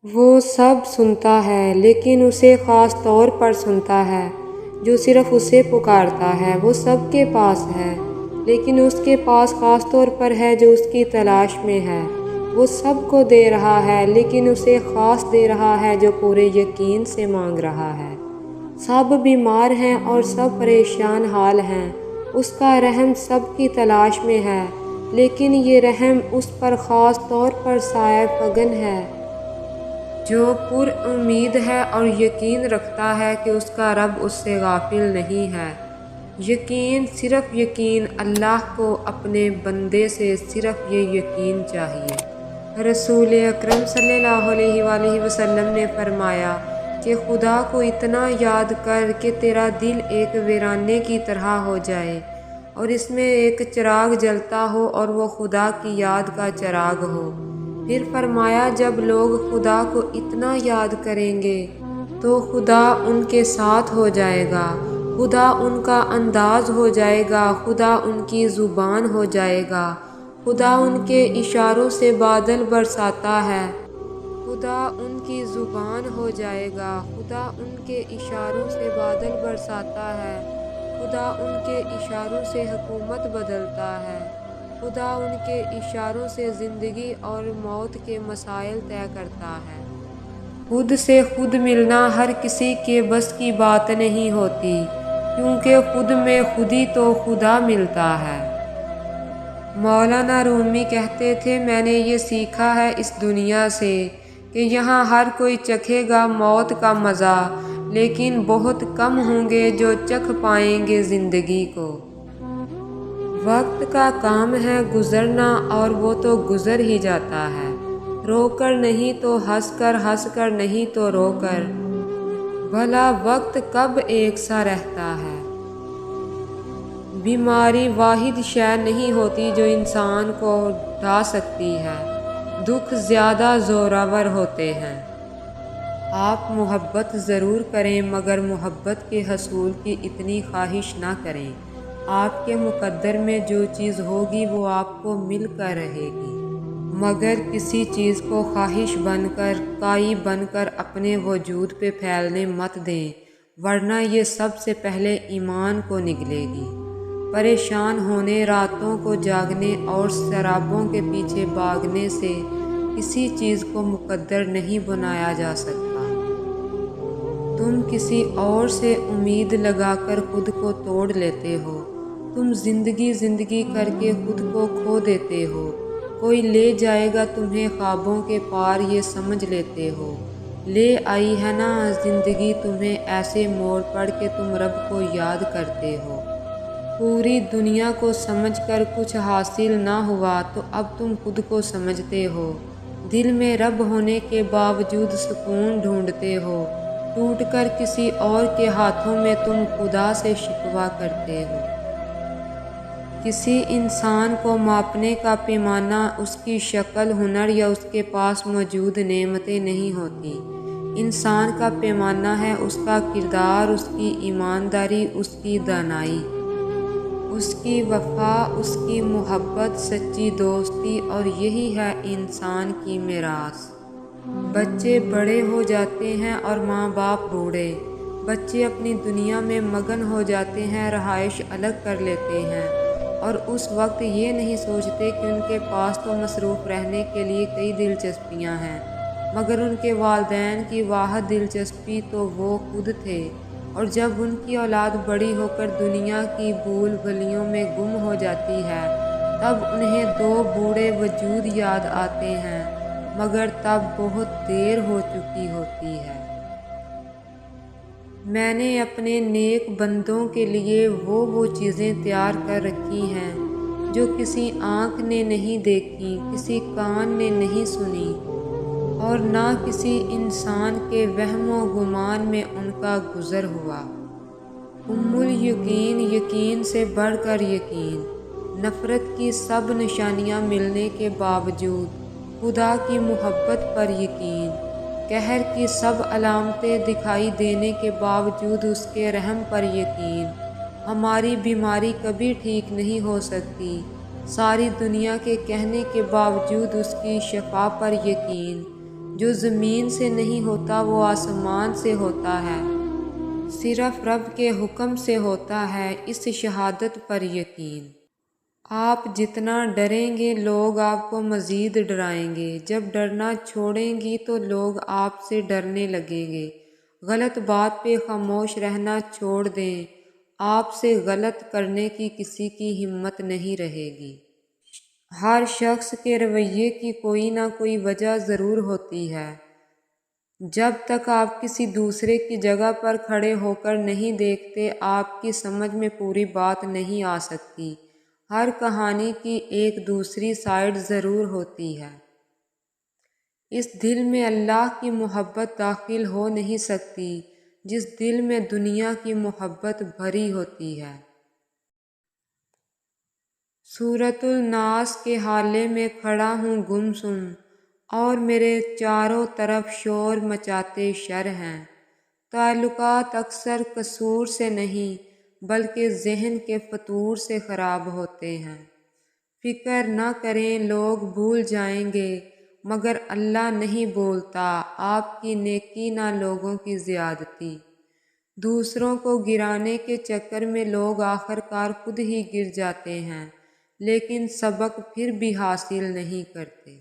وہ سب سنتا ہے لیکن اسے خاص طور پر سنتا ہے جو صرف اسے پکارتا ہے۔ وہ سب کے پاس ہے لیکن اس کے پاس خاص طور پر ہے جو اس کی تلاش میں ہے۔ وہ سب کو دے رہا ہے لیکن اسے خاص دے رہا ہے جو پورے یقین سے مانگ رہا ہے۔ سب بیمار ہیں اور سب پریشان حال ہیں۔ اس کا رحم سب کی تلاش میں ہے لیکن یہ رحم اس پر خاص طور پر سایہ فگن ہے جو پر امید ہے اور یقین رکھتا ہے کہ اس کا رب اس سے غافل نہیں ہے۔ یقین، صرف یقین۔ اللہ کو اپنے بندے سے صرف یہ یقین چاہیے۔ رسول اکرم صلی اللہ علیہ وآلہ وسلم نے فرمایا کہ خدا کو اتنا یاد کر کہ تیرا دل ایک ویرانے کی طرح ہو جائے اور اس میں ایک چراغ جلتا ہو اور وہ خدا کی یاد کا چراغ ہو۔ پھر فرمایا جب لوگ خدا کو اتنا یاد کریں گے تو خدا ان کے ساتھ ہو جائے گا، خدا ان کا انداز ہو جائے گا، خدا ان کی زبان ہو جائے گا، خدا ان کے اشاروں سے بادل برساتا ہے، خدا ان کی زبان ہو جائے گا، خدا ان کے اشاروں سے بادل برساتا ہے، خدا ان کے اشاروں سے حکومت بدلتا ہے، خدا ان کے اشاروں سے زندگی اور موت کے مسائل طے کرتا ہے۔ خود سے خود ملنا ہر کسی کے بس کی بات نہیں ہوتی کیونکہ خود میں خودی تو خدا ملتا ہے۔ مولانا رومی کہتے تھے میں نے یہ سیکھا ہے اس دنیا سے کہ یہاں ہر کوئی چکھے گا موت کا مزہ لیکن بہت کم ہوں گے جو چکھ پائیں گے زندگی کو۔ وقت کا کام ہے گزرنا اور وہ تو گزر ہی جاتا ہے، رو کر نہیں تو ہنس کر نہیں تو رو کر، بھلا وقت کب ایک سا رہتا ہے۔ بیماری واحد شے نہیں ہوتی جو انسان کو ڈھا سکتی ہے، دکھ زیادہ زوراور ہوتے ہیں۔ آپ محبت ضرور کریں مگر محبت کے حصول کی اتنی خواہش نہ کریں۔ آپ کے مقدر میں جو چیز ہوگی وہ آپ کو مل کر رہے گی، مگر کسی چیز کو خواہش بن کر، کائی بن کر اپنے وجود پہ پھیلنے مت دیں ورنہ یہ سب سے پہلے ایمان کو نگلے گی۔ پریشان ہونے، راتوں کو جاگنے اور شرابوں کے پیچھے بھاگنے سے کسی چیز کو مقدر نہیں بنایا جا سکتا۔ تم کسی اور سے امید لگا کر خود کو توڑ لیتے ہو، تم زندگی کر کے خود کو کھو دیتے ہو، کوئی لے جائے گا تمہیں خوابوں کے پار یہ سمجھ لیتے ہو، لے آئی ہے نا زندگی تمہیں ایسے موڑ پر کہ تم رب کو یاد کرتے ہو۔ پوری دنیا کو سمجھ کر کچھ حاصل نہ ہوا تو اب تم خود کو سمجھتے ہو، دل میں رب ہونے کے باوجود سکون ڈھونڈتے ہو، ٹوٹ کر کسی اور کے ہاتھوں میں تم خدا سے شکوہ کرتے ہو۔ کسی انسان کو ماپنے کا پیمانہ اس کی شکل، ہنر یا اس کے پاس موجود نعمتیں نہیں ہوتی۔ انسان کا پیمانہ ہے اس کا کردار، اس کی ایمانداری، اس کی دانائی، اس کی وفا، اس کی محبت، سچی دوستی، اور یہی ہے انسان کی میراث۔ بچے بڑے ہو جاتے ہیں اور ماں باپ بوڑھے، بچے اپنی دنیا میں مگن ہو جاتے ہیں، رہائش الگ کر لیتے ہیں اور اس وقت یہ نہیں سوچتے کہ ان کے پاس تو مصروف رہنے کے لیے کئی دلچسپیاں ہیں، مگر ان کے والدین کی واحد دلچسپی تو وہ خود تھے، اور جب ان کی اولاد بڑی ہو کر دنیا کی بھول بھلیوں میں گم ہو جاتی ہے تب انہیں دو بوڑھے وجود یاد آتے ہیں، مگر تب بہت دیر ہو چکی ہوتی ہے۔ میں نے اپنے نیک بندوں کے لیے وہ چیزیں تیار کر رکھی ہیں جو کسی آنکھ نے نہیں دیکھی، کسی کان نے نہیں سنی اور نہ کسی انسان کے وہم و گمان میں ان کا گزر ہوا۔ ام الیقین، یقین سے بڑھ کر یقین، نفرت کی سب نشانیاں ملنے کے باوجود خدا کی محبت پر یقین، قہر کی سب علامتیں دکھائی دینے کے باوجود اس کے رحم پر یقین، ہماری بیماری کبھی ٹھیک نہیں ہو سکتی، ساری دنیا کے کہنے کے باوجود اس کی شفا پر یقین، جو زمین سے نہیں ہوتا وہ آسمان سے ہوتا ہے، صرف رب کے حکم سے ہوتا ہے، اس شہادت پر یقین۔ آپ جتنا ڈریں گے لوگ آپ کو مزید ڈرائیں گے، جب ڈرنا چھوڑیں گی تو لوگ آپ سے ڈرنے لگیں گے۔ غلط بات پہ خاموش رہنا چھوڑ دیں، آپ سے غلط کرنے کی کسی کی ہمت نہیں رہے گی۔ ہر شخص کے رویے کی کوئی نہ کوئی وجہ ضرور ہوتی ہے۔ جب تک آپ کسی دوسرے کی جگہ پر کھڑے ہو کر نہیں دیکھتے، آپ کی سمجھ میں پوری بات نہیں آ سکتی۔ ہر کہانی کی ایک دوسری سائیڈ ضرور ہوتی ہے۔ اس دل میں اللہ کی محبت داخل ہو نہیں سکتی جس دل میں دنیا کی محبت بھری ہوتی ہے۔ سورۃ الناس کے حالے میں کھڑا ہوں گمسم، اور میرے چاروں طرف شور مچاتے شر ہیں۔ تعلقات اکثر قصور سے نہیں بلکہ ذہن کے فطور سے خراب ہوتے ہیں۔ فکر نہ کریں لوگ بھول جائیں گے مگر اللہ نہیں بولتا، آپ کی نیکی نہ لوگوں کی زیادتی۔ دوسروں کو گرانے کے چکر میں لوگ آخر کار خود ہی گر جاتے ہیں، لیکن سبق پھر بھی حاصل نہیں کرتے۔